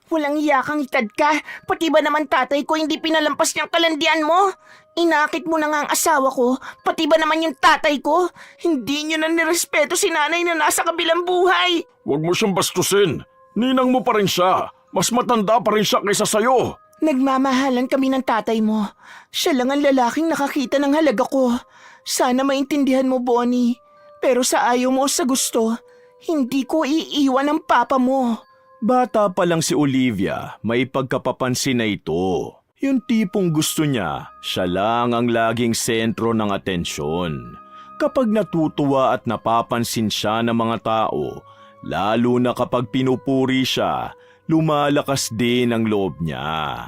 Walang iyakang itad ka. Pati ba naman tatay ko hindi pinalampas niyang kalandian mo? Inakit mo na nga ang asawa ko. Pati ba naman yung tatay ko? Hindi niyo na nirespeto si nanay na nasa kabilang buhay. Huwag mo siyang bastusin. Ninang mo pa rin siya. Mas matanda pa rin siya kaysa sayo. Nagmamahalan kami ng tatay mo. Siya lang ang lalaking nakakita ng halaga ko. Sana maintindihan mo, Bonnie. Pero sa ayaw mo o sa gusto, hindi ko iiwan ang papa mo. Bata pa lang si Olivia, may pagkapapansin na ito. Yung tipong gusto niya, siya lang ang laging sentro ng atensyon. Kapag natutuwa at napapansin siya ng mga tao, lalo na kapag pinupuri siya, lumalakas din ang loob niya.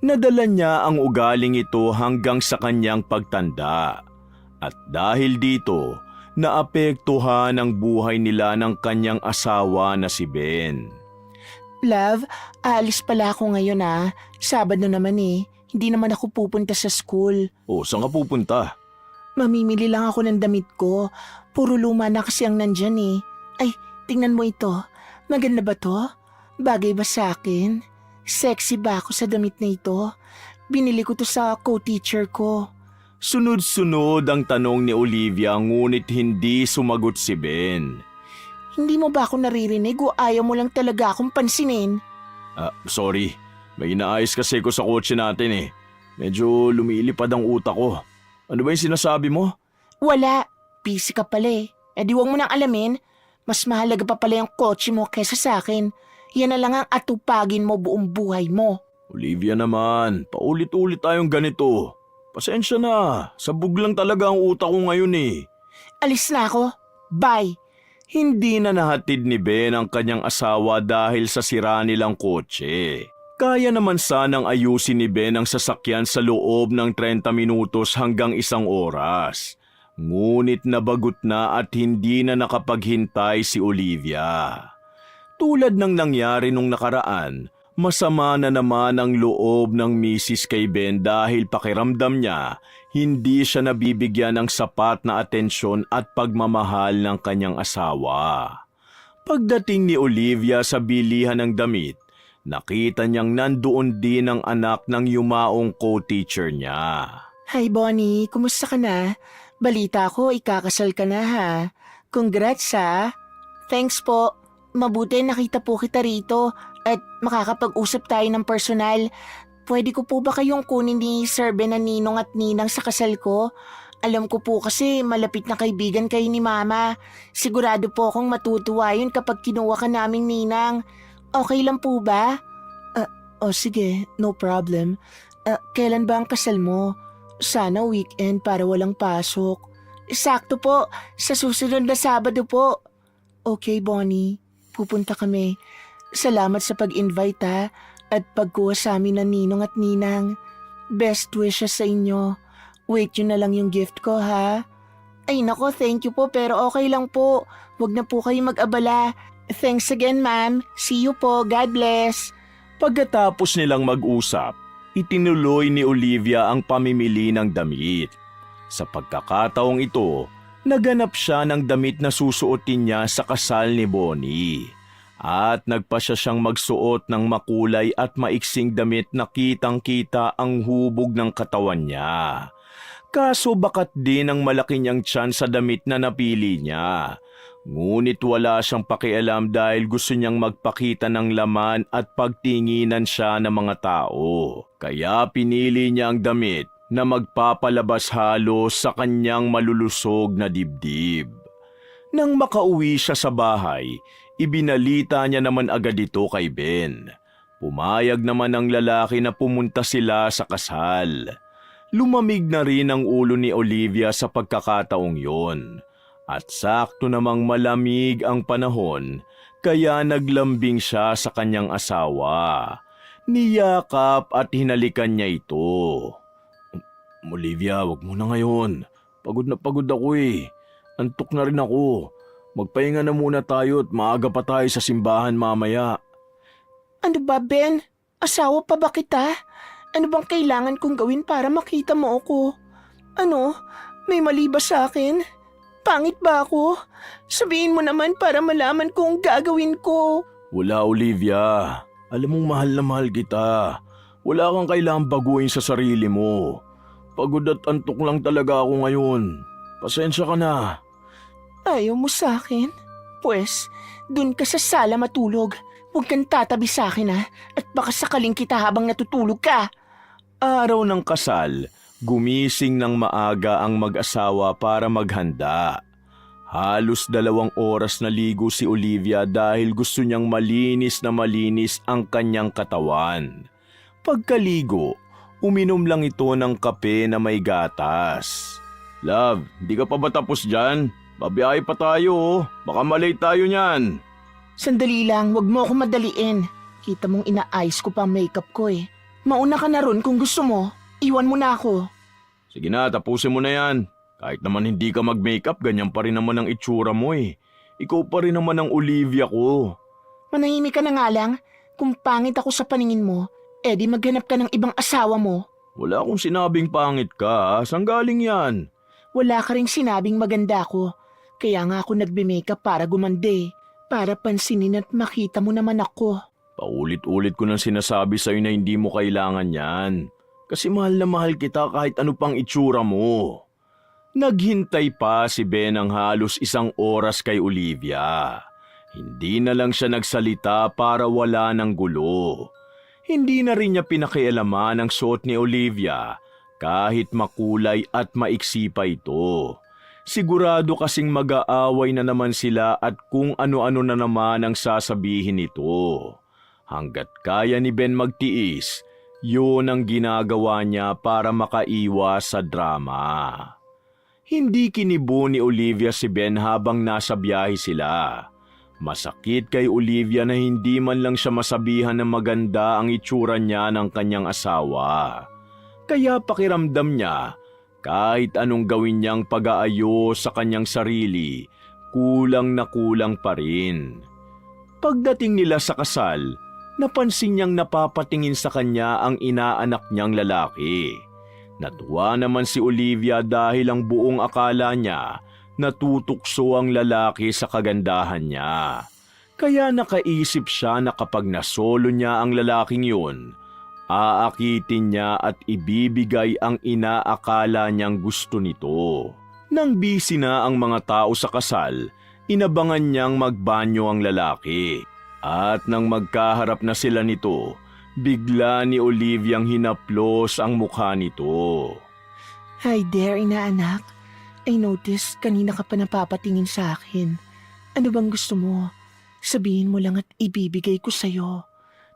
Nadala niya ang ugaling ito hanggang sa kanyang pagtanda. At dahil dito, naapektuhan ang buhay nila ng kanyang asawa na si Ben. Love, aalis pala ako ngayon Sabado naman Hindi naman ako pupunta sa school. O, saan ka pupunta? Mamimili lang ako ng damit ko. Puro luma na kasi ang nandyan Ay, tingnan mo ito. Maganda ba to? Bagay ba sa akin? Sexy ba ako sa damit na ito? Binili ko to sa co-teacher ko. Sunod-sunod ang tanong ni Olivia ngunit hindi sumagot si Ben. Hindi mo ba ako naririnig o ayaw mo lang talaga akong pansinin? Sorry. May inaayos kasi ko sa kotse natin Medyo lumilipad ang utak ko. Ano ba yung sinasabi mo? Wala. Busy ka pala di huwag mo nang alamin. Mas mahalaga pa pala yung kotse mo kaysa sa akin. Yan na lang ang atupagin mo buong buhay mo. Olivia naman, paulit-ulit tayong ganito. Pasensya na, sabog lang talaga ang utak ko ngayon Alis na ako. Bye. Hindi na nahatid ni Ben ang kanyang asawa dahil sa sira nilang kotse. Kaya naman sanang ayusin ni Ben ang sasakyan sa loob ng 30 minutos hanggang 1 oras. Ngunit nabagot na at hindi na nakapaghintay si Olivia. Tulad ng nangyari nung nakaraan, masama na naman ang loob ng misis kay Ben dahil pakiramdam niya hindi siya nabibigyan ng sapat na atensyon at pagmamahal ng kanyang asawa. Pagdating ni Olivia sa bilihan ng damit, nakita niyang nandoon din ang anak ng yumaong co-teacher niya. Hi Bonnie, kumusta ka na? Balita ko ikakasal ka na Congrats Thanks po. Mabuti nakita po kita rito at makakapag-usap tayo ng personal. Pwede ko po ba kayong kunin ni Sir Ben na ninong at ninang sa kasal ko? Alam ko po kasi malapit na kaibigan kayo ni Mama. Sigurado po akong matutuwa yun kapag kinuha ka naming ninang. Okay lang po ba? Sige, no problem. Kailan ba ang kasal mo? Sana weekend para walang pasok. Sakto po, sa susunod na Sabado po. Okay, Bonnie. Pupunta kami. Salamat sa pag-invite at pagkuha sa amin ng ninong at ninang. Best wishes sa inyo. Wait yun na lang yung gift ko Ay nako, thank you po pero okay lang po. Huwag na po kayo mag-abala. Thanks again ma'am. See you po. God bless. Pagkatapos nilang mag-usap, itinuloy ni Olivia ang pamimili ng damit. Sa pagkakataong ito, naganap siya ng damit na susuotin niya sa kasal ni Bonnie. At nagpasya siyang magsuot ng makulay at maiksing damit na kitang-kita ang hubog ng katawan niya. Kaso bakat din ang malaki niyang tiyan sa damit na napili niya. Ngunit wala siyang pakialam dahil gusto niyang magpakita ng laman at pagtinginan siya ng mga tao. Kaya pinili niya ang damit na magpapalabas halos sa kanyang malulusog na dibdib. Nang makauwi siya sa bahay, ibinalita niya naman agad ito kay Ben. Pumayag naman ang lalaki na pumunta sila sa kasal. Lumamig na rin ang ulo ni Olivia sa pagkakataong yon. At sakto namang malamig ang panahon, kaya naglambing siya sa kanyang asawa. Niyakap at hinalikan niya ito. Olivia, wag mo na ngayon. Pagod na pagod ako Antok na rin ako. Magpahinga na muna tayo at maaga pa tayo sa simbahan mamaya. Ano ba, Ben? Asawa pa ba kita? Ano bang kailangan kong gawin para makita mo ako? Ano? May mali ba sa akin? Pangit ba ako? Sabihin mo naman para malaman kung gagawin ko. Wala, Olivia. Alam mong mahal na mahal kita. Wala kang kailangang baguhin sa sarili mo. Pagod at antok lang talaga ako ngayon. Pasensya ka na. Ayaw mo sa akin? Pues, dun ka sa sala matulog. Huwag kang tatabi sa akin at baka sakaling kita habang natutulog ka. Araw ng kasal, gumising ng maaga ang mag-asawa para maghanda. Halos 2 oras na ligo si Olivia dahil gusto niyang malinis na malinis ang kanyang katawan. Pagkaligo, uminom lang ito ng kape na may gatas. Love, di ka pa ba tapos dyan? Babiyahe pa tayo, baka malate tayo niyan. Sandali lang, wag mo ako madaliin. Kita mong inaayos ko pa ang makeup ko eh. Mauna ka na ron kung gusto mo. Iwan mo na ako. Sige na, tapusin mo na yan. Kahit naman hindi ka mag-makeup, ganyan pa rin naman ang itsura mo eh. Ikaw pa rin naman ang Olivia ko. Manahimik ka na nga lang. Kung pangit ako sa paningin mo, edi maghanap ka ng ibang asawa mo. Wala akong sinabing pangit ka, saan galing yan? Wala ka ring sinabing maganda ako. Kaya nga ako nagbe-makeup para gumande. Para pansinin at makita mo naman ako. Paulit-ulit ko nang sinasabi sa'yo na hindi mo kailangan yan. Kasi mahal na mahal kita kahit ano pang itsura mo. Naghintay pa si Ben ng halos 1 oras kay Olivia. Hindi na lang siya nagsalita para wala ng gulo. Hindi na rin niya pinakialaman ang suot ni Olivia kahit makulay at maiksi pa ito. Sigurado kasing mag-aaway na naman sila at kung ano-ano na naman ang sasabihin nito. Hanggat kaya ni Ben magtiis, yun ang ginagawa niya para makaiwas sa drama. Hindi kinibo ni Olivia si Ben habang nasa biyahe sila. Masakit kay Olivia na hindi man lang siya masabihan na maganda ang itsura niya ng kanyang asawa. Kaya pakiramdam niya, kahit anong gawin niyang pag-aayos sa kanyang sarili, kulang na kulang pa rin. Pagdating nila sa kasal, napansin niyang napapatingin sa kanya ang inaanak niyang lalaki. Natuwa naman si Olivia dahil ang buong akala niya natutukso ang lalaki sa kagandahan niya. Kaya nakaisip siya na kapag nasolo niya ang lalaking yun, aakitin niya at ibibigay ang inaakala niyang gusto nito. Nang busy na ang mga tao sa kasal, inabangan niyang magbanyo ang lalaki. At nang magkaharap na sila nito, bigla ni Oliviang hinaplos ang mukha nito. Hi there, inaanak. I noticed kanina ka pa napapatingin sa akin. Ano bang gusto mo? Sabihin mo lang at ibibigay ko sa'yo.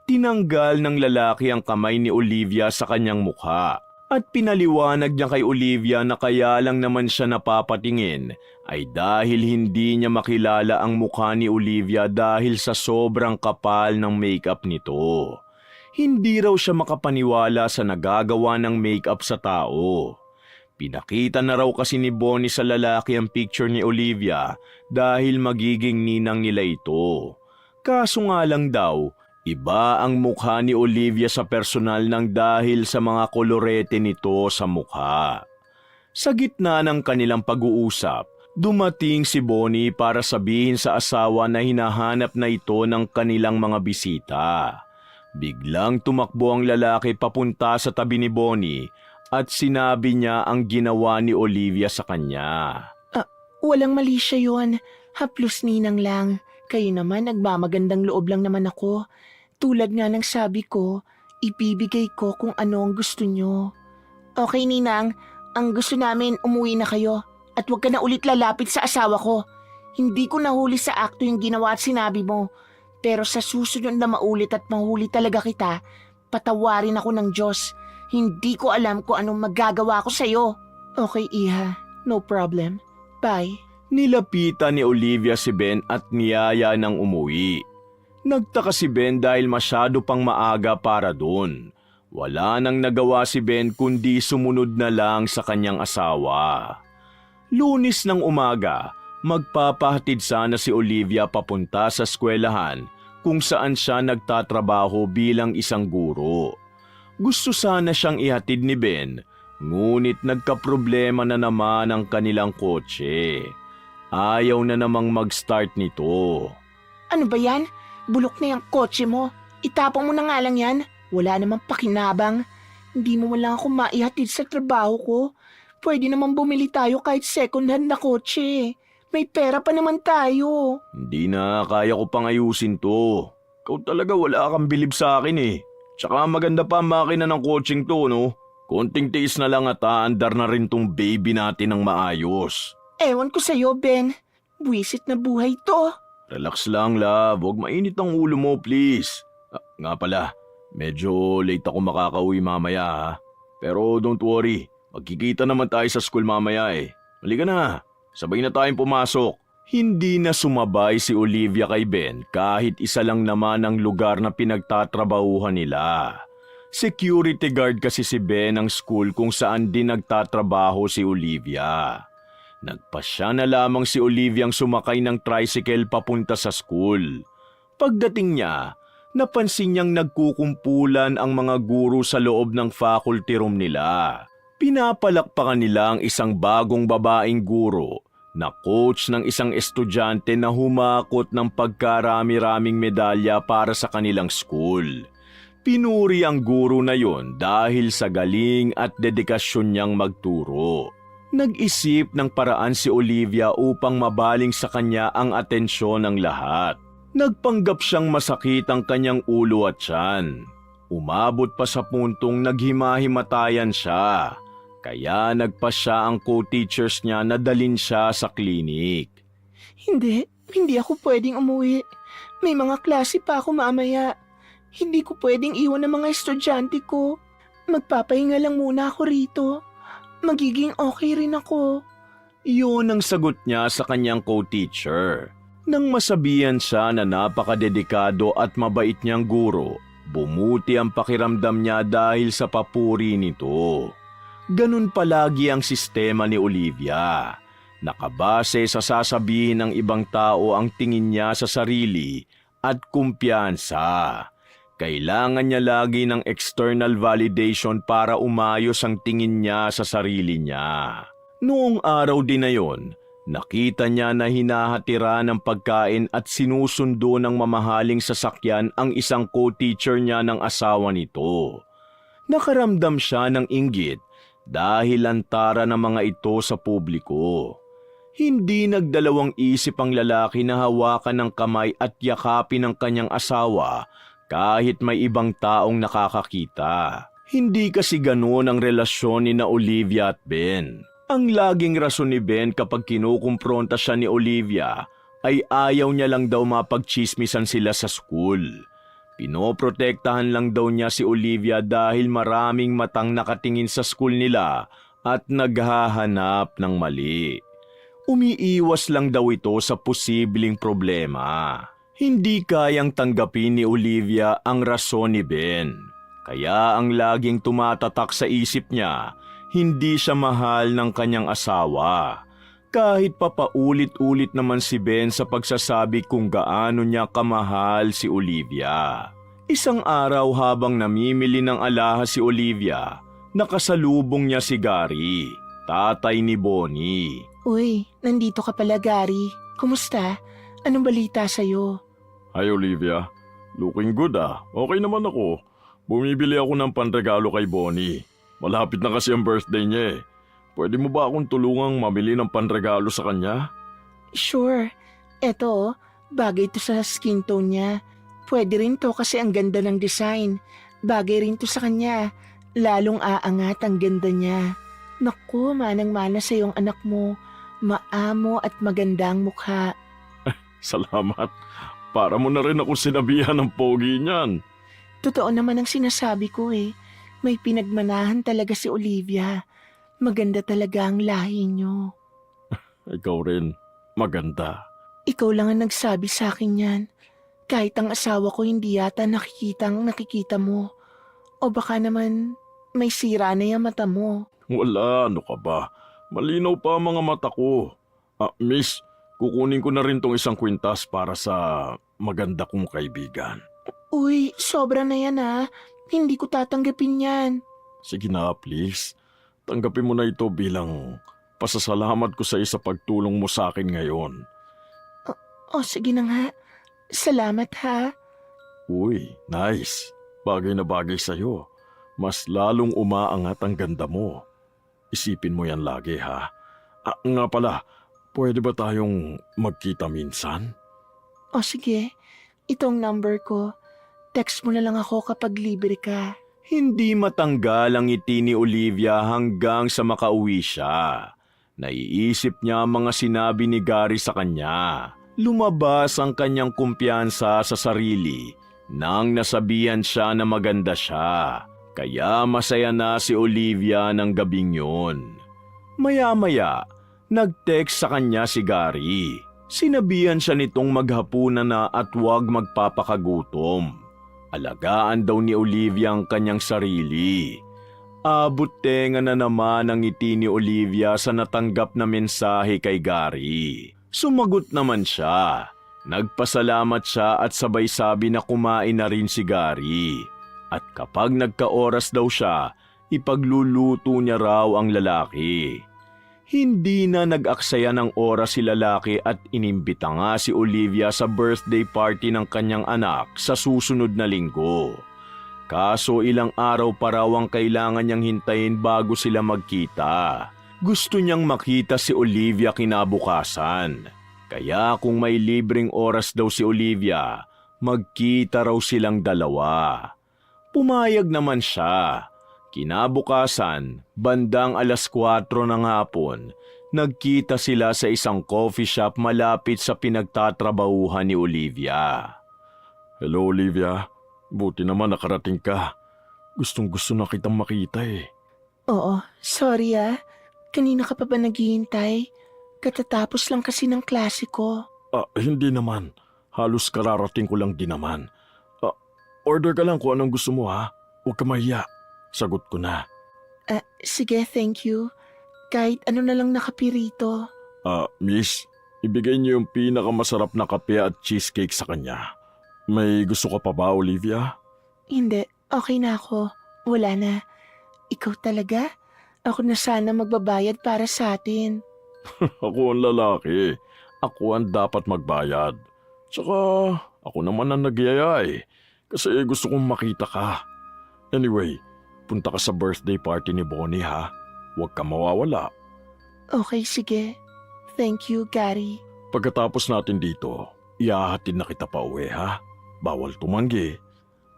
Tinanggal ng lalaki ang kamay ni Olivia sa kanyang mukha at pinaliwanag niya kay Olivia na kaya lang naman siya napapatingin ay dahil hindi niya makilala ang mukha ni Olivia dahil sa sobrang kapal ng makeup nito. Hindi raw siya makapaniwala sa nagagawa ng makeup sa tao. Pinakita na raw kasi ni Bonnie sa lalaki ang picture ni Olivia dahil magiging ninang nila ito. Kaso nga lang daw, iba ang mukha ni Olivia sa personal nang dahil sa mga kolorete nito sa mukha. Sa gitna ng kanilang pag-uusap, dumating si Bonnie para sabihin sa asawa na hinahanap na ito ng kanilang mga bisita. Biglang tumakbo ang lalaki papunta sa tabi ni Bonnie at sinabi niya ang ginawa ni Olivia sa kanya. Walang mali siya yun. Haplos ninang lang. Kayo naman nagmamagandang loob lang naman ako. Tulad nga ng sabi ko, ibibigay ko kung ano ang gusto nyo. Okay, Ninang. Ang gusto namin, umuwi na kayo. At huwag ka na ulit lalapit sa asawa ko. Hindi ko nahuli sa akto yung ginawa at sinabi mo. Pero sa susunod na maulit at mahuli talaga kita, patawarin ako ng Diyos. Hindi ko alam kung anong magagawa ko sa'yo. Okay, Iha. No problem. Bye. Nilapitan ni Olivia si Ben at niyaya ng umuwi. Nagtaka si Ben dahil masyado pang maaga para doon. Wala nang nagawa si Ben kundi sumunod na lang sa kanyang asawa. Lunes ng umaga, magpapahatid sana si Olivia papunta sa eskwelahan kung saan siya nagtatrabaho bilang isang guro. Gusto sana siyang ihatid ni Ben, ngunit nagkaproblema na naman ang kanilang kotse. Ayaw na namang mag-start nito. Ano ba yan? Bulok na yung kotse mo. Itapon mo na nga lang yan. Wala namang pakinabang. Hindi mo lang ako maihatid sa trabaho ko. Pwede naman bumili tayo kahit second hand na kotse. May pera pa naman tayo. Hindi na, kaya ko pang ayusin to. Ikaw talaga wala kang bilib sa akin eh. Tsaka maganda pa ang makina ng coaching to, no? Konting tiis na lang at aandar na rin tong baby natin ng maayos. Ewan ko sa'yo, Ben. Buwisit na buhay to. Relax lang, love. Huwag mainit ang ulo mo, please. Nga pala, medyo late ako makakauwi mamaya, ha? Pero don't worry, magkikita naman tayo sa school mamaya eh. Halika na, sabay na tayong pumasok. Hindi na sumabay si Olivia kay Ben kahit isa lang naman ang lugar na pinagtatrabahuhan nila. Security guard kasi si Ben ng school kung saan din nagtatrabaho si Olivia. Nagpasya na lamang si Oliviang sumakay ng tricycle papunta sa school. Pagdating niya, napansin niyang nagkukumpulan ang mga guro sa loob ng faculty room nila. Pinapalakpakan nila ang isang bagong babaeng guro na coach ng isang estudyante na humakot ng pagkarami-raming medalya para sa kanilang school. Pinuri ang guro na yon dahil sa galing at dedikasyon niyang magturo. Nag-isip ng paraan si Olivia upang mabaling sa kanya ang atensyon ng lahat. Nagpanggap siyang masakit ang kanyang ulo at tiyan. Umabot pa sa puntong naghimahimatayan siya. Kaya nagpasya ang co-teachers niya na dalhin siya sa klinik. Hindi ako pwedeng umuwi. May mga klase pa ako mamaya. Hindi ko pwedeng iwan ang mga estudyante ko. Magpapahinga lang muna ako rito. Magiging okay rin ako. Yun ang sagot niya sa kanyang co-teacher. Nang masabihan siya na napakadedikado at mabait niyang guro, bumuti ang pakiramdam niya dahil sa papuri nito. Ganun palagi ang sistema ni Olivia. Nakabase sa sasabihin ng ibang tao ang tingin niya sa sarili at kumpiyansa. Kailangan niya lagi ng external validation para umayos ang tingin niya sa sarili niya. Noong araw din na yon, nakita niya na hinahatira ng pagkain at sinusundo ng mamahaling sasakyan ang isang co-teacher niya ng asawa nito. Nakaramdam siya ng inggit dahil lantara ng mga ito sa publiko. Hindi nagdalawang isip ang lalaki na hawakan ng kamay at yakapin ang kanyang asawa kahit may ibang taong nakakakita. Hindi kasi ganoon ang relasyon ni na Olivia at Ben. Ang laging rason ni Ben kapag kinukumpronta siya ni Olivia ay ayaw niya lang daw mapagchismisan sila sa school. Pinoprotektahan lang daw niya si Olivia dahil maraming matang nakatingin sa school nila at naghahanap ng mali. Umiiwas lang daw ito sa posibleng problema. Hindi kayang tanggapin ni Olivia ang rason ni Ben. Kaya ang laging tumatatak sa isip niya, hindi siya mahal ng kanyang asawa. Kahit papaulit-ulit naman si Ben sa pagsasabi kung gaano niya kamahal si Olivia. Isang araw habang namimili ng alahas si Olivia, nakasalubong niya si Gary, tatay ni Bonnie. Uy, nandito ka pala, Gary. Kumusta? Anong balita sa'yo? Hi Olivia, looking good ah. Okay naman ako. Bumibili ako ng panregalo kay Bonnie. Malapit na kasi ang birthday niya eh. Pwede mo ba akong tulungang mamili ng panregalo sa kanya? Sure. Eto, bagay to sa skin tone niya. Pwede rin to kasi ang ganda ng design. Bagay rin to sa kanya. Lalong aangat ang ganda niya. Naku, manang-mana sa iyong anak mo. Maamo at magandang mukha. Salamat. Para mo na rin ako sinabihan ng pogi niyan. Totoo naman ang sinasabi ko eh. May pinagmanahan talaga si Olivia. Maganda talaga ang lahi niyo. Ikaw rin, maganda. Ikaw lang ang nagsabi sa akin yan. Kahit ang asawa ko hindi yata nakikita mo. O baka naman may sira na yung mata mo. Wala, ano ka ba? Malinaw pa ang mga mata ko. Miss, kukunin ko na rin tong isang kwintas para sa maganda kong kaibigan. Uy, sobra na yan ah. Hindi ko tatanggapin yan. Sige na, please. Tanggapin mo na ito bilang pasasalamat ko sa isa pagtulong mo sa akin ngayon. O sige na nga. Salamat ha. Uy, nice. Bagay na bagay sa'yo. Mas lalong umaangat ang ganda mo. Isipin mo yan lagi ha. Nga pala, pwede ba tayong magkita minsan? O sige, itong number ko. Text mo na lang ako kapag libre ka. Hindi matanggal ang ngiti ni Olivia hanggang sa makauwi siya. Naiisip niya ang mga sinabi ni Gary sa kanya. Lumabas ang kanyang kumpiyansa sa sarili nang nasabihan siya na maganda siya. Kaya masaya na si Olivia ng gabing yun. Maya-maya, nag-text sa kanya si Gary. Sinabihan siya nitong maghapunan na at huwag magpapakagutom. Alagaan daw ni Olivia ang kanyang sarili. Abot tenga na naman ang ngiti ni Olivia sa natanggap na mensahe kay Gary. Sumagot naman siya. Nagpasalamat siya at sabay sabi na kumain na rin si Gary. At kapag nagka-oras daw siya, ipagluluto niya raw ang lalaki. Hindi na nag-aksaya ng oras si lalaki at inimbita nga si Olivia sa birthday party ng kanyang anak sa susunod na linggo. Kaso ilang araw pa raw ang kailangan niyang hintayin bago sila magkita. Gusto niyang makita si Olivia kinabukasan. Kaya kung may libreng oras daw si Olivia, magkita raw silang dalawa. Pumayag naman siya. Kinabukasan, bandang 4:00 ng hapon, nagkita sila sa isang coffee shop malapit sa pinagtatrabahuhan ni Olivia. Hello Olivia, buti naman nakarating ka. Gustong-gusto na kitang makita eh. Oo, sorry ah. Kanina ka pa ba naghihintay? Katatapos lang kasi ng klase ko. Hindi naman. Halos kararating ko lang din naman. Order ka lang kung anong gusto mo ha. Huwag ka mahiya. Sagot ko na. Sige, thank you. Kahit ano na lang nakapirito. Miss, ibigay niyo yung pinakamasarap na kape at cheesecake sa kanya. May gusto ka pa ba, Olivia? Hindi, okay na ako. Wala na. Ikaw talaga? Ako na sana magbabayad para sa atin. Ako ang lalaki. Ako ang dapat magbayad. Tsaka ako naman ang nagyaya eh. Kasi gusto kong makita ka. Anyway, punta ka sa birthday party ni Bonnie ha. Huwag ka mawawala. Okay, sige. Thank you, Gary. Pagkatapos natin dito, iahatid na kita pa uwi ha. Bawal tumanggi.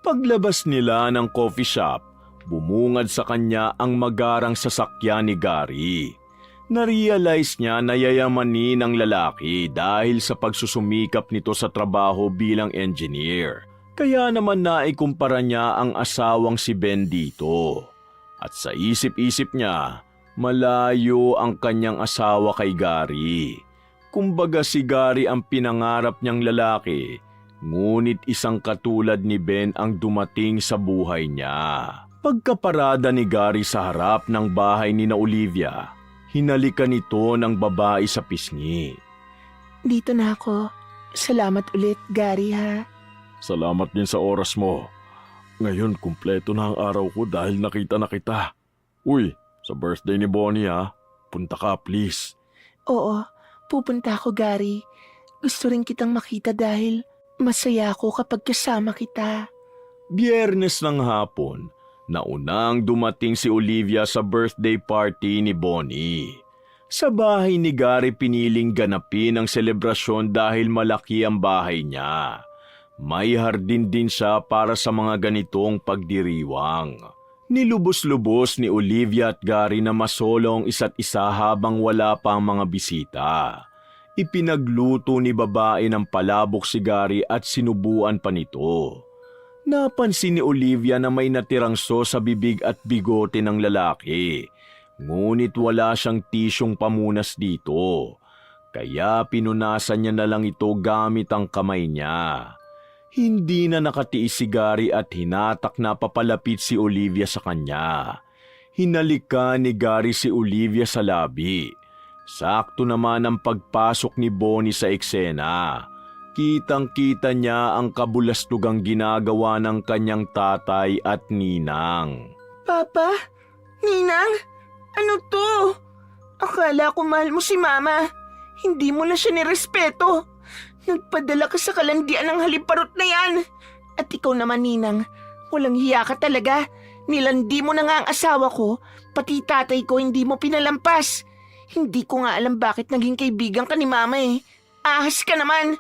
Paglabas nila ng coffee shop, bumungad sa kanya ang magarang sasakyan ni Gary. Narealize niya na yayamanin ng lalaki dahil sa pagsusumikap nito sa trabaho bilang engineer. Kaya naman naikumpara niya ang asawang si Ben dito. At sa isip-isip niya, malayo ang kanyang asawa kay Gary. Kumbaga si Gary ang pinangarap niyang lalaki, ngunit isang katulad ni Ben ang dumating sa buhay niya. Pagkaparada ni Gary sa harap ng bahay ni na Olivia, hinalikan nito ng babae sa pisngi. Dito na ako. Salamat ulit, Gary ha. Salamat din sa oras mo. Ngayon, kumpleto na ang araw ko dahil nakita na kita. Uy, sa birthday ni Bonnie ha. Punta ka, please. Oo, pupunta ako, Gary. Gusto rin kitang makita dahil masaya ako kapag kasama kita. Biyernes ng hapon, naunang dumating si Olivia sa birthday party ni Bonnie. Sa bahay ni Gary piniling ganapin ang selebrasyon dahil malaki ang bahay niya. May hardin din siya para sa mga ganitong pagdiriwang. Nilubos-lubos ni Olivia at Gary na masolo ang isa't isa habang wala pa ang mga bisita. Ipinagluto ni babae ng palabok si Gary at sinubuan pa nito. Napansin ni Olivia na may natirang sauce sa bibig at bigote ng lalaki. Ngunit wala siyang tisyong pamunas dito. Kaya pinunasan niya na lang ito gamit ang kamay niya. Hindi na nakatiis si Gary at hinatak na papalapit si Olivia sa kanya. Hinalikan ni Gary si Olivia sa labi. Sakto naman ang pagpasok ni Bonnie sa eksena. Kitang-kita niya ang kabulastugang ginagawa ng kanyang tatay at ninang. Papa? Ninang? Ano to? Akala ko mahal mo si Mama. Hindi mo na siya nirespeto. Nagpadala ka sa kalandian ng haliparot na yan. At ikaw naman, Ninang, walang hiya ka talaga. Nilandi mo na nga ang asawa ko, pati tatay ko hindi mo pinalampas. Hindi ko nga alam bakit naging kaibigan ka ni Mama eh. Ahas ka naman.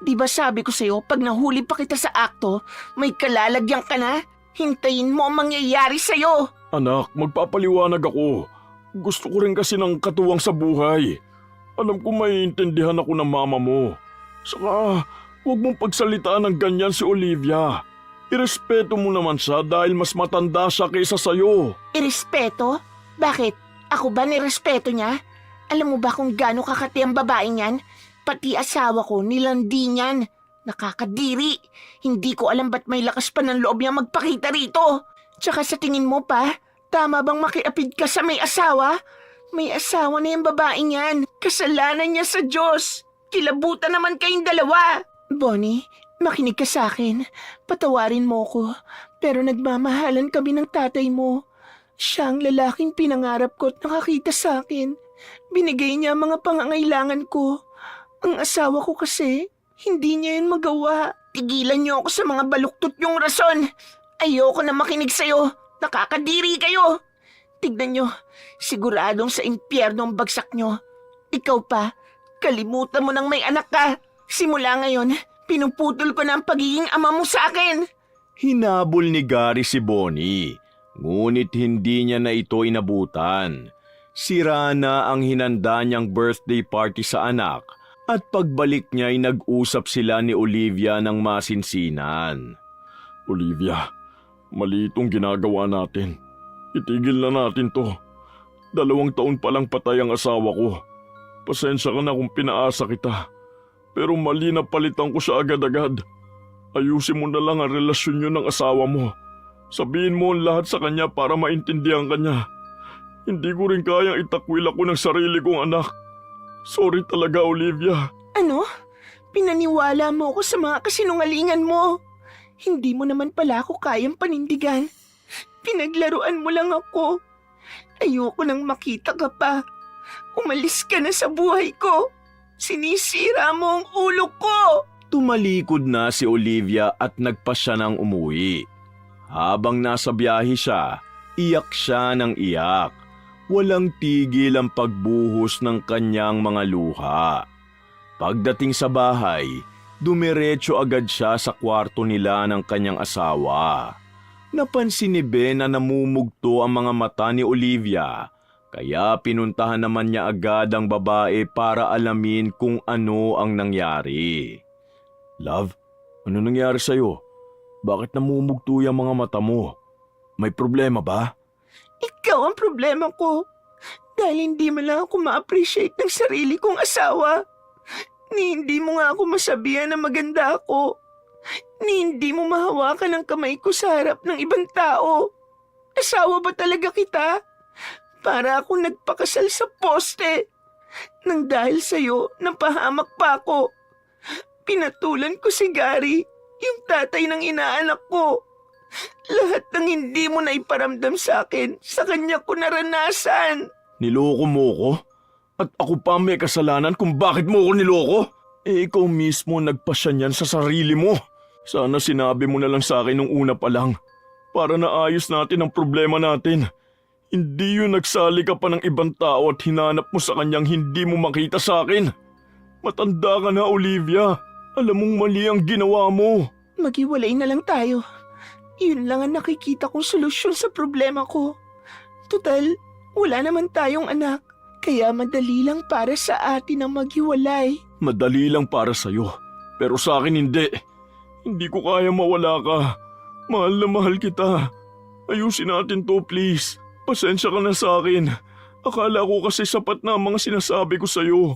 Di ba sabi ko sa'yo, pag nahuli pa kita sa akto, may kalalagyan ka na? Hintayin mo ang mangyayari sa'yo. Anak, magpapaliwanag ako. Gusto ko rin kasi ng katuwang sa buhay. Alam ko maiintindihan ako ng mama mo. Saka, huwag mong pagsalitaan ng ganyan si Olivia. Irespeto mo naman siya dahil mas matanda siya kaysa sa'yo. Irespeto? Bakit? Ako ba nirespeto niya? Alam mo ba kung gaano kakati ang babaeng yan? Pati asawa ko nilandi niyan. Nakakadiri. Hindi ko alam ba't may lakas pa ng loob niya magpakita rito. Tsaka sa tingin mo pa, tama bang makiapid ka sa may asawa? May asawa na yung babaeng yan. Kasalanan niya sa Diyos. Kilabutan naman kayong dalawa. Bonnie, makinig ka sa akin. Patawarin mo ko. Pero nagmamahalan kami ng tatay mo. Siya ang lalaking pinangarap ko at nakakita sa akin. Binigay niya ang mga pangangailangan ko. Ang asawa ko kasi, hindi niya yun magawa. Tigilan niyo ako sa mga baluktot yung rason. Ayoko na makinig sa'yo. Nakakadiri kayo. Tignan niyo, siguradong sa impyerno ang bagsak niyo. Ikaw pa, kalimutan mo nang may anak ka. Simula ngayon, pinuputol ko na ang pagiging ama mo sa akin. Hinabol ni Gary si Bonnie, ngunit hindi niya na ito inabutan. Sira na ang hinanda niyang birthday party sa anak at pagbalik niya ay nag-usap sila ni Olivia ng masinsinan. Olivia, mali itong ginagawa natin. Itigil na natin to. 2 taon pa lang patay ang asawa ko. Pasensya ka na kung pinaasa kita. Pero mali na palitan ko siya agad-agad. Ayusin mo na lang ang relasyon niyo ng asawa mo. Sabihin mo ang lahat sa kanya para maintindihan kanya. Hindi ko rin kayang itakwil ako ng sarili kong anak. Sorry talaga, Olivia. Ano? Pinaniwala mo ako sa mga kasinungalingan mo. Hindi mo naman pala ako kayang panindigan. Pinaglaruan mo lang ako. Ayoko nang makita ka pa. Umalis ka na sa buhay ko. Sinisira mo ang ulo ko. Tumalikod na si Olivia at nagpa siya ng umuwi. Habang nasa biyahe siya, iyak siya ng iyak. Walang tigil ang pagbuhos ng kanyang mga luha. Pagdating sa bahay, dumiretso agad siya sa kwarto nila ng kanyang asawa. Napansin ni Ben na namumugto ang mga mata ni Olivia, kaya pinuntahan naman niya agad ang babae para alamin kung ano ang nangyari. Love, ano nangyari sa'yo? Bakit namumugto yung mga mata mo? May problema ba? Ikaw ang problema ko. Dahil hindi mo lang ako ma-appreciate ng sarili kong asawa. Ni hindi mo nga ako masabihan na maganda ako. Ni hindi mo mahawakan ang kamay ko sa harap ng ibang tao. Asawa ba talaga kita? Para akong nagpakasal sa poste. Nang dahil sa'yo, napahamak pa ako. Pinatulan ko si Gary, yung tatay ng inaanak ko. Lahat ng hindi mo na iparamdam sa akin, sa kanya ko naranasan. Niloko mo ko? At ako pa may kasalanan kung bakit mo ko niloko? Ikaw mismo nagpasya niyan sa sarili mo. Sana sinabi mo na lang sa akin nung una pa lang para naayos natin ang problema natin. Hindi yun nagsali ka pa ng ibang tao at hinanap mo sa kanyang hindi mo makita sa akin. Matanda ka na, Olivia. Alam mong mali ang ginawa mo. Maghiwalay na lang tayo. Yun lang ang nakikita kong solusyon sa problema ko. Tutal, wala naman tayong anak. Kaya madali lang para sa atin ang maghiwalay. Madali lang para sa'yo, pero sa akin hindi. Hindi ko kaya mawala ka. Mahal na mahal kita. Ayusin natin to, please. Pasensya ka na sa akin. Akala ko kasi sapat na ang mga sinasabi ko sa'yo.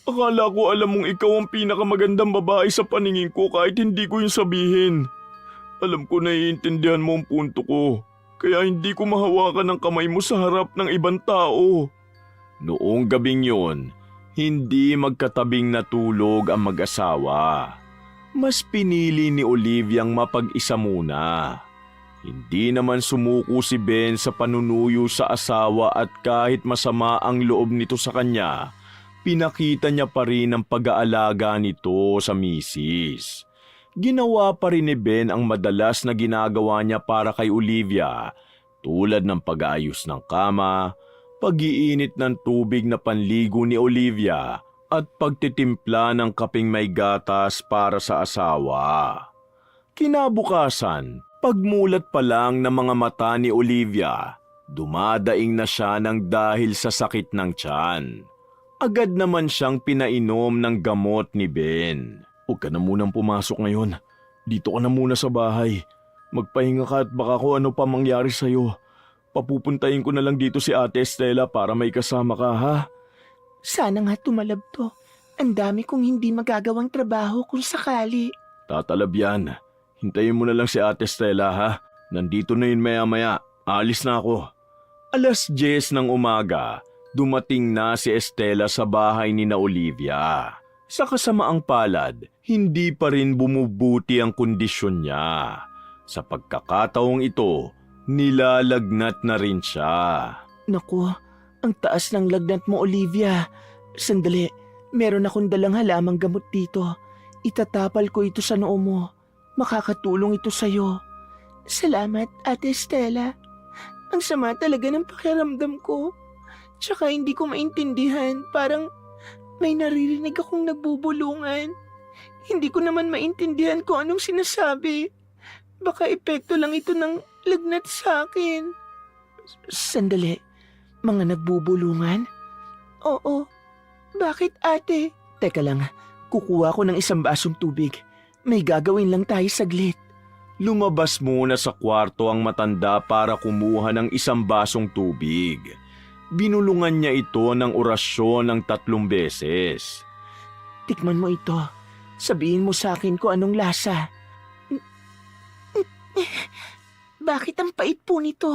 Akala ko alam mong ikaw ang pinakamagandang babae sa paningin ko kahit hindi ko yun sabihin. Alam ko naiintindihan mo ang punto ko. Kaya hindi ko mahawakan ang kamay mo sa harap ng ibang tao. Noong gabing yun, hindi magkatabing natulog ang mag-asawa. Mas pinili ni Oliviang mapag-isa muna. Hindi naman sumuko si Ben sa panunuyo sa asawa at kahit masama ang loob nito sa kanya, pinakita niya pa rin ang pag-aalaga nito sa misis. Ginawa pa rin ni Ben ang madalas na ginagawa niya para kay Olivia, tulad ng pag-aayos ng kama, pag-iinit ng tubig na panligo ni Olivia, at pagtitimpla ng kaping may gatas para sa asawa. Kinabukasan, pagmulat pa lang ng mga mata ni Olivia, dumadaing na siya ng dahil sa sakit ng tiyan. Agad naman siyang pinainom ng gamot ni Ben. Huwag ka na munang pumasok ngayon. Dito ka na muna sa bahay. Magpahinga ka at baka kung ano pa mangyari sa'yo. Papupuntahin ko na lang dito si Ate Estela para may kasama ka, ha? Sana nga tumalab to. Ang dami kong hindi magagawang trabaho kung sakali. Tatalab yan. Hintayin mo na lang si Ate Estela, ha? Nandito na yun maya-maya. Aalis na ako. 10:00 ng umaga, dumating na si Estela sa bahay ni na Olivia. Sa kasamaang palad, hindi pa rin bumubuti ang kondisyon niya. Sa pagkakataong ito, nilalagnat na rin siya. Naku, ang taas ng lagnat mo, Olivia. Sandali, meron akong dalang halamang gamot dito. Itatapal ko ito sa noo mo. Makakatulong ito sa'yo. Salamat, Ate Estela. Ang sama talaga ng pakiramdam ko. Tsaka hindi ko maintindihan, parang may naririnig akong nagbubulungan. Hindi ko naman maintindihan kung anong sinasabi. Baka epekto lang ito ng lagnat sa akin. Sandali, mga nagbubulungan? Oo. Bakit, ate? Teka lang, kukuha ko ng isang basong tubig. May gagawin lang tayo saglit. Lumabas muna sa kwarto ang matanda para kumuha ng isang basong tubig. Binulungan niya ito ng orasyon ng 3 beses. Tikman mo ito. Sabihin mo sa akin kung anong lasa. Bakit ang pait po nito?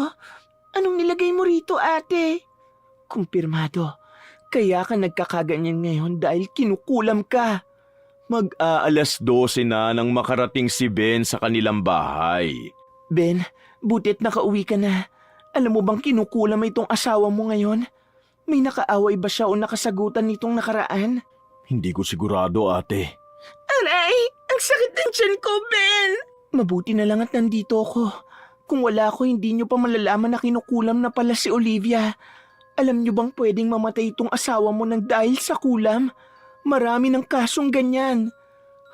Anong nilagay mo rito, ate? Kumpirmado. Kaya ka nagkakaganyan ngayon dahil kinukulam ka. Mag-aalas 12 na nang makarating si Ben sa kanilang bahay. Ben, butit nakauwi ka na. Alam mo bang kinukulam itong asawa mo ngayon? May nakaaway ba siya o nakasagutan nitong nakaraan? Hindi ko sigurado, ate. Aray! Ang sakit ng tiyan ko, Ben! Mabuti na lang at nandito ako. Kung wala ako, hindi niyo pa malalaman na kinukulam na pala si Olivia. Alam niyo bang pwedeng mamatay itong asawa mo ng dahil sa kulam? Marami ng kasong ganyan.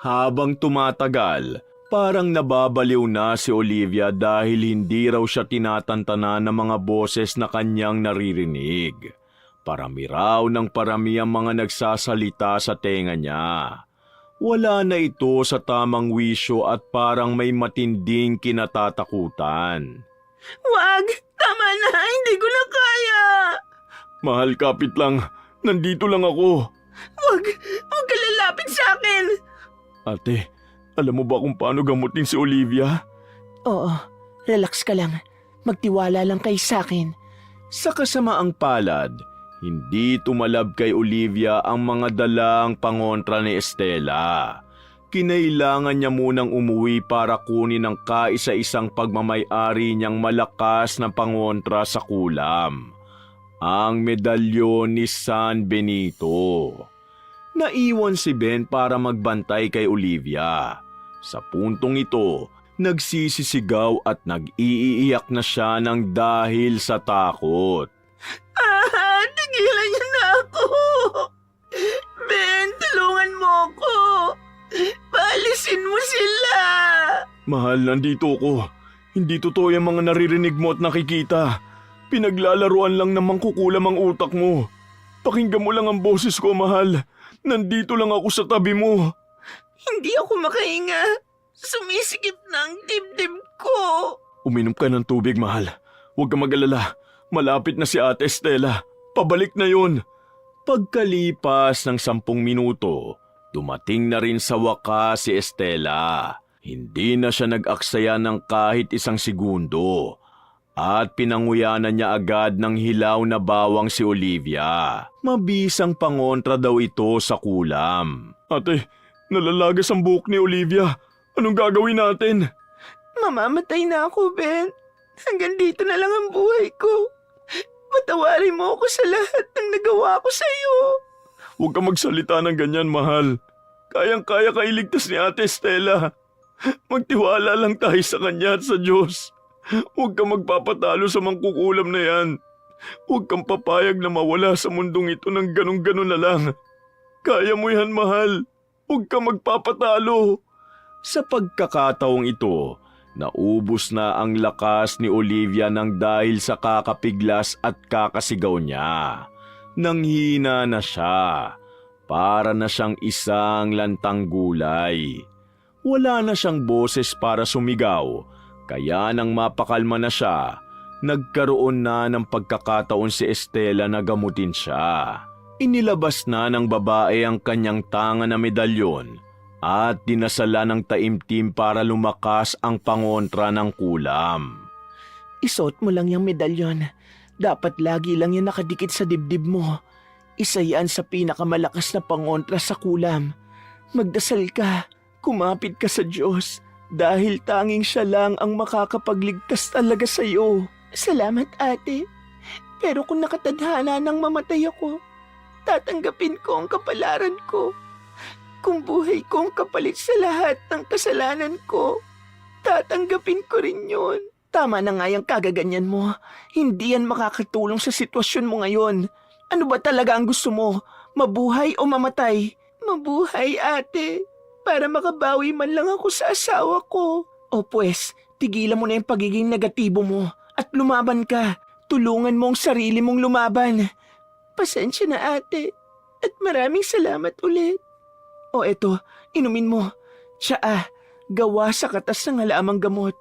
Habang tumatagal, parang nababaliw na si Olivia dahil hindi raw siya tinatantana ng mga boses na kanyang naririnig. Parami raw ng parami ang mga nagsasalita sa tenga niya. Wala na ito sa tamang wisyo at parang may matinding kinatatakutan. Wag! Tama na! Hindi ko na kaya! Mahal, kapit lang. Nandito lang ako. Wag! Huwag ka lalapit sa akin! Ate, alam mo ba kung paano gamutin si Olivia? Oo, relax ka lang. Magtiwala lang kay sa akin. Sa kasamaang palad, hindi tumalab kay Olivia ang mga dalang pangontra ni Estela. Kinailangan niya munang umuwi para kunin ang kaisa-isang pagmamay-ari niyang malakas na pangontra sa kulam. Ang medalyon ni San Benito. Naiwan si Ben para magbantay kay Olivia. Sa puntong ito, nagsisisigaw at nag-iiyak na siya ng dahil sa takot. Tigilan niyo na ako! Ben, tulungan mo ako! Paalisin mo sila! Mahal, nandito ko. Hindi totoo yung mga naririnig mo at nakikita. Pinaglalaruan lang na mangkukulam ang utak mo. Pakinggan mo lang ang boses ko, mahal. Nandito lang ako sa tabi mo. Hindi ako makahinga. Sumisikip na ang dibdib ko. Uminom ka ng tubig, mahal. Huwag ka mag-alala. Malapit na si Ate Estela. Pabalik na yun. Pagkalipas ng 10 minuto, dumating na rin sa wakas si Estela. Hindi na siya nag-aksaya ng kahit 1 segundo. At pinanguyanan niya agad ng hilaw na bawang si Olivia. Mabisang pangontra daw ito sa kulam. Ate, nalalagas ang buhok ni Olivia. Anong gagawin natin? Mamamatay na ako, Ben. Hanggang dito na lang ang buhay ko. Patawarin mo ako sa lahat ng nagawa ko sa iyo. Huwag ka magsalita ng ganyan, mahal. Kayang-kaya ka iligtas ni Ate Estela. Magtiwala lang tayo sa Kanya at sa Diyos. Huwag kang magpapatalo sa mangkukulam na yan. Huwag kang papayag na mawala sa mundong ito ng ganun-ganun na lang. Kaya mo yan, mahal. Huwag kang magpapatalo. Sa pagkakataong ito, naubos na ang lakas ni Olivia nang dahil sa kakapiglas at kakasigaw niya. Nanghina na siya. Para na siyang isang lantang gulay. Wala na siyang boses para sumigaw, kaya nang mapakalma na siya, nagkaroon na ng pagkakataon si Estela na gamutin siya. Inilabas na ng babae ang kanyang tanga na medalyon at dinasala ng taimtim para lumakas ang pangontra ng kulam. Isuot mo lang yung medalyon. Dapat lagi lang yan nakadikit sa dibdib mo. Isa yan sa pinakamalakas na pangontra sa kulam. Magdasal ka, kumapit ka sa Diyos, dahil tanging siya lang ang makakapagligtas talaga sa iyo. Salamat, ate. Pero kung nakatadhana nang mamatay ako, tatanggapin ko ang kapalaran ko. Kung buhay ko ang kapalit sa lahat ng kasalanan ko, tatanggapin ko rin yun. Tama na nga yung kagaganyan mo. Hindi yan makakatulong sa sitwasyon mo ngayon. Ano ba talaga ang gusto mo? Mabuhay o mamatay? Mabuhay, ate. Para makabawi man lang ako sa asawa ko. O pues, tigilan mo na yung pagiging negatibo mo at lumaban ka. Tulungan mo ang sarili mong lumaban. Pasensya na, ate. At maraming salamat ulit. O eto, inumin mo. Tsaa, gawa sa katas ng halaamang gamot.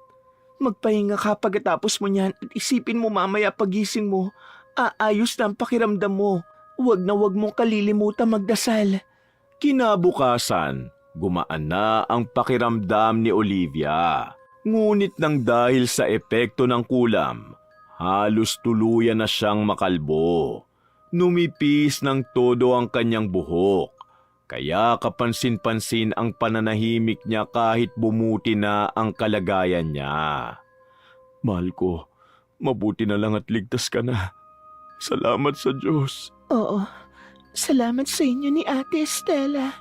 Magpahinga ka pagkatapos mo niyan at isipin mo mamaya pagising mo. Aayos na ang pakiramdam mo. Huwag na huwag mong kalilimutan magdasal. Kinabukasan, gumaan na ang pakiramdam ni Olivia. Ngunit nang dahil sa epekto ng kulam, halos tuluyan na siyang makalbo. Numipis ng todo ang kanyang buhok. Kaya kapansin-pansin ang pananahimik niya kahit bumuti na ang kalagayan niya. Mahal ko, mabuti na lang at ligtas ka na. Salamat sa Diyos. Oo, salamat sa inyo ni Ate Estela.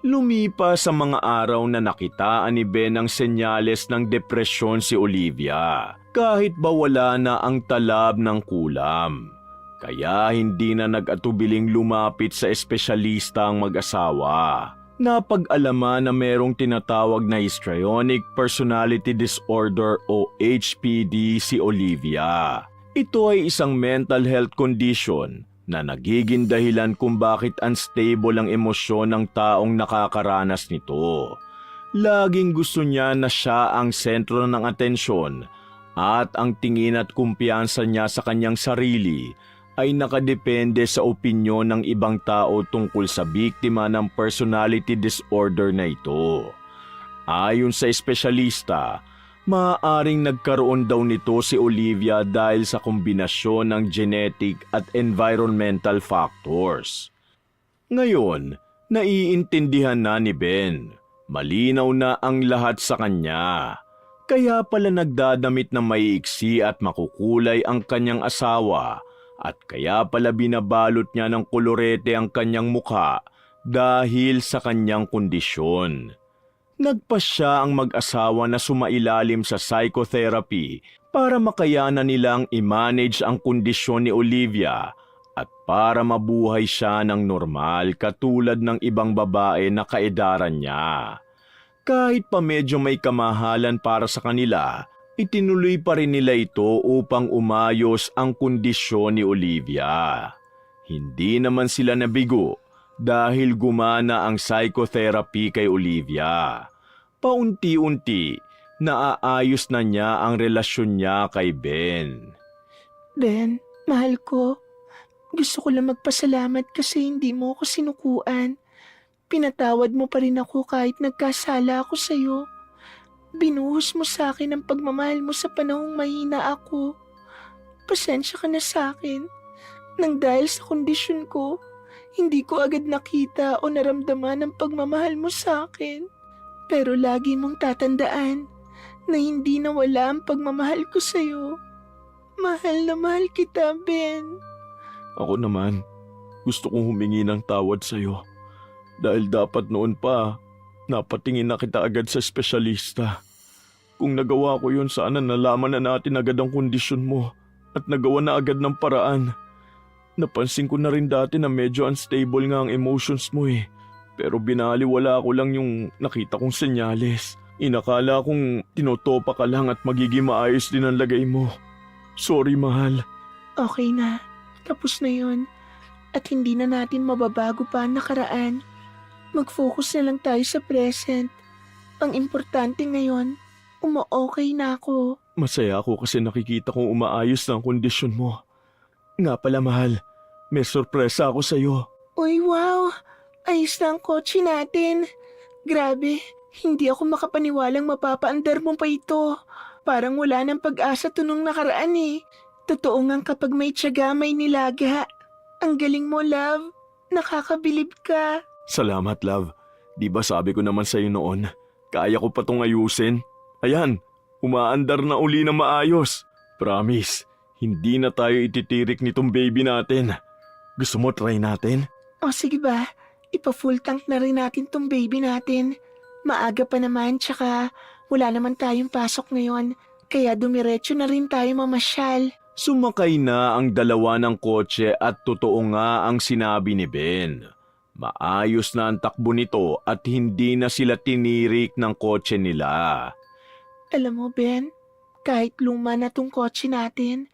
Lumipas sa mga araw na nakitaan ni Ben ang senyales ng depresyon si Olivia, kahit ba wala na ang talab ng kulam. Kaya hindi na nag-atubiling lumapit sa espesyalista ang mag-asawa. Napag-alaman na merong tinatawag na histrionic personality disorder o HPD si Olivia. Ito ay isang mental health condition na nagiging dahilan kung bakit unstable ang emosyon ng taong nakakaranas nito. Laging gusto niya na siya ang sentro ng atensyon at ang tingin at kumpiyansa niya sa kanyang sarili ay nakadepende sa opinyon ng ibang tao tungkol sa biktima ng personality disorder na ito. Ayon sa espesyalista, maaaring nagkaroon daw nito si Olivia dahil sa kombinasyon ng genetic at environmental factors. Ngayon, naiintindihan na ni Ben. Malinaw na ang lahat sa kanya. Kaya pala nagdadamit na maiiksi at makukulay ang kanyang asawa at kaya pala binabalot niya ng kolorete ang kanyang mukha dahil sa kanyang kondisyon. Nagpasya ang mag-asawa na sumailalim sa psychotherapy para makayanan nilang i-manage ang kondisyon ni Olivia at para mabuhay siya ng normal katulad ng ibang babae na kaedaran niya. Kahit pa medyo may kamahalan para sa kanila, itinuloy pa rin nila ito upang umayos ang kondisyon ni Olivia. Hindi naman sila nabigo dahil gumana ang psychotherapy kay Olivia. Paunti-unti, naaayos na niya ang relasyon niya kay Ben. Ben, mahal ko. Gusto ko lang magpasalamat kasi hindi mo ako sinukuan. Pinatawad mo pa rin ako kahit nagkasala ako sa'yo. Binuhos mo sa akin ang pagmamahal mo sa panahong mahina ako. Pasensya ka na sa akin. Nang dahil sa kondisyon ko, hindi ko agad nakita o naramdaman ang pagmamahal mo sa akin. Pero lagi mong tatandaan na hindi nawala ang pagmamahal ko sa'yo. Mahal na mahal kita, Ben. Ako naman, gusto kong humingi ng tawad sa'yo. Dahil dapat noon pa, Napatingin na kita agad sa espesyalista. Kung nagawa ko yun, sana nalaman na natin agad ang kondisyon mo at nagawa na agad ng paraan. Napansin ko na rin dati na medyo unstable nga ang emotions mo eh. Pero binaliwala ko lang yung nakita kong senyales. Inakala kong tinotopa ka lang at magiging maayos din ang lagay mo. Sorry, mahal. Okay na. Tapos na yon. At hindi na natin mababago pa ang nakaraan. Mag-focus na lang tayo sa present. Ang importante ngayon, uma-okay na ako. Masaya ako kasi nakikita kong umaayos na ang kondisyon mo. Nga pala, mahal. May sorpresa ako sa'yo. Uy, wow! Ayos na ang kotse natin. Grabe, hindi ako makapaniwalang mapapaandar mo pa ito. Parang wala ng pag-asa to nung nakaraan eh. Totoo nga kapag may tiyaga, may nilaga. Ang galing mo, love. Nakakabilib ka. Salamat, love. Di ba sabi ko naman sa'yo noon, kaya ko pa tong ayusin? Ayan, umaandar na uli na maayos. Promise, hindi na tayo ititirik nitong baby natin. Gusto mo try natin? O sige ba, ipa-full tank na rin natin tong baby natin. Maaga pa naman, tsaka wala naman tayong pasok ngayon. Kaya dumiretso na rin tayo mamasyal. Sumakay na ang dalawa ng kotse at totoo nga ang sinabi ni Ben. Maayos na ang takbo nito at hindi na sila tinirik ng kotse nila. Alam mo, Ben, kahit luma na tong kotse natin,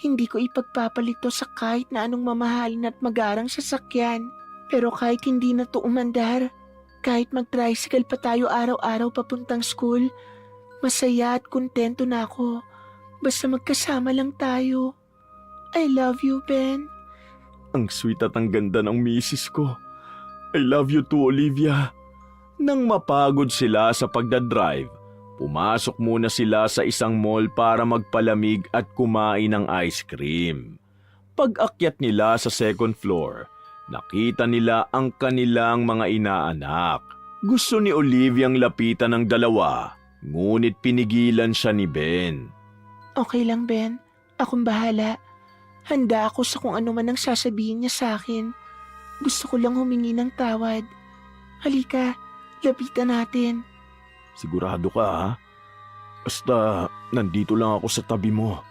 hindi ko ipagpapalit to sa kahit na anong mamahalin at magarang sasakyan. Pero kahit hindi na to umandar, kahit mag-tricycle pa tayo araw-araw papuntang school, masaya at kontento na ako. Basta magkasama lang tayo. I love you, Ben. Ang sweet at ang ganda ng misis ko. I love you too, Olivia. Nang mapagod sila sa pagdadrive, pumasok muna sila sa isang mall para magpalamig at kumain ng ice cream. Pag-akyat nila sa second floor, nakita nila ang kanilang mga inaanak. Gusto ni Oliviang lapitan ng dalawa, ngunit pinigilan siya ni Ben. Okay lang, Ben. Akong bahala. Handa ako sa kung ano man ang sasabihin niya sa akin. Gusto ko lang humingi ng tawad. Halika, lapitan natin. Sigurado ka ha? Basta nandito lang ako sa tabi mo.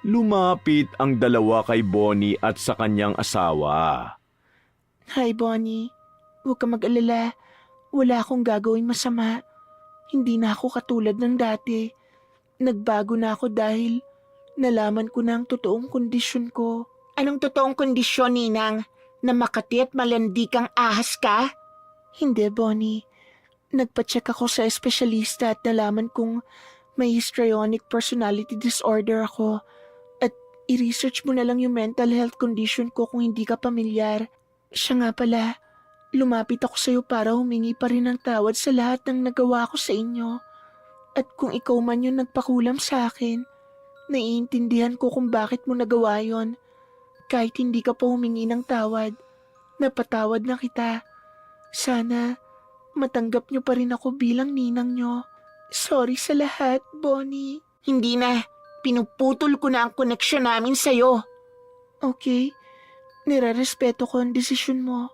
Lumapit ang dalawa kay Bonnie at sa kanyang asawa. Hi, Bonnie. Huwag ka mag-alala. Wala akong gagawing masama. Hindi na ako katulad ng dati. Nagbago na ako dahil nalaman ko na ang totoong kondisyon ko. Anong totoong kondisyon, Ninang? Na makati at malandi kang ahas ka? Hindi, Bonnie. Nagpacheck ako sa espesyalista at nalaman kong may histrionic personality disorder ako. At i-research mo na lang yung mental health condition ko kung hindi ka pamilyar. Siya nga pala, lumapit ako sa'yo para humingi pa rin ng tawad sa lahat ng nagawa ko sa inyo. At kung ikaw man yung nagpakulam sa akin, naiintindihan ko kung bakit mo nagawa yon. Kahit hindi ka pa humingi ng tawad, napatawad na kita. Sana matanggap niyo pa rin ako bilang ninang niyo. Sorry sa lahat, Bonnie. Hindi na. Pinuputol ko na ang koneksyon namin sa'yo. Okay. Nirarespeto ko ang desisyon mo.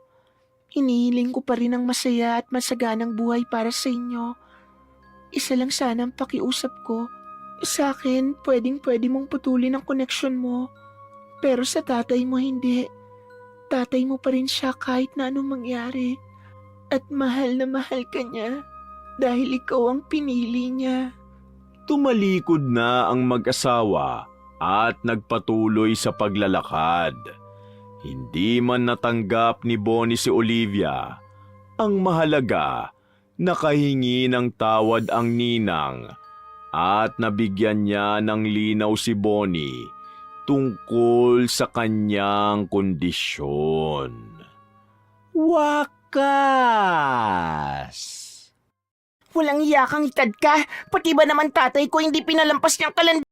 Hinihiling ko pa rin ang masaya at masaganang buhay para sa inyo. Isa lang sana ang pakiusap ko. Sa akin, pwede mong putulin ang koneksyon mo. Pero sa tatay mo hindi. Tatay mo pa rin siya kahit na anong mangyari. At mahal na mahal ka niya dahil ikaw ang pinili niya. Tumalikod na ang mag-asawa at nagpatuloy sa paglalakad. Hindi man natanggap ni Bonnie si Olivia. Ang mahalaga, nakahingi ng tawad ang ninang at nabigyan niya ng linaw si Bonnie tungkol sa kanyang kondisyon. Wakas! Walang iyakang itad ka. Pati ba naman tatay ko hindi pinalampas niyang kalandian?